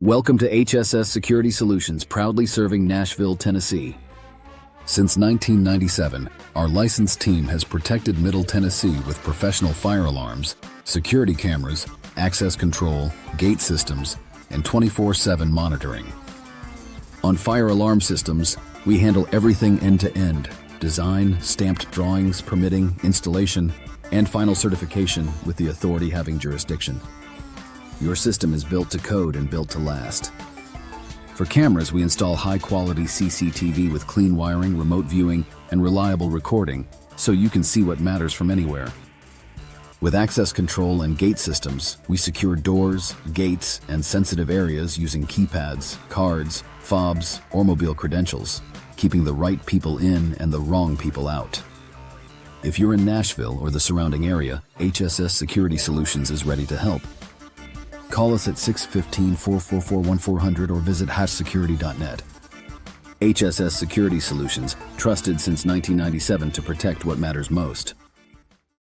Welcome to HSS Security Solutions, proudly serving Nashville, Tennessee. Since 1997, our licensed team has protected Middle Tennessee with professional fire alarms, security cameras, access control, gate systems, and 24/7 monitoring. On fire alarm systems, we handle everything end-to-end: design, stamped drawings, permitting, installation, and final certification, with the authority having jurisdiction. Your system is built to code and built to last. For cameras, we install high-quality CCTV with clean wiring, remote viewing, and reliable recording, so you can see what matters from anywhere. With access control and gate systems, we secure doors, gates, and sensitive areas using keypads, cards, fobs, or mobile credentials, keeping the right people in and the wrong people out. If you're in Nashville or the surrounding area, HSS Security Solutions is ready to help. Call us at 615-444-1400 or visit hsecurity.net. HSS Security Solutions, trusted since 1997 to protect what matters most.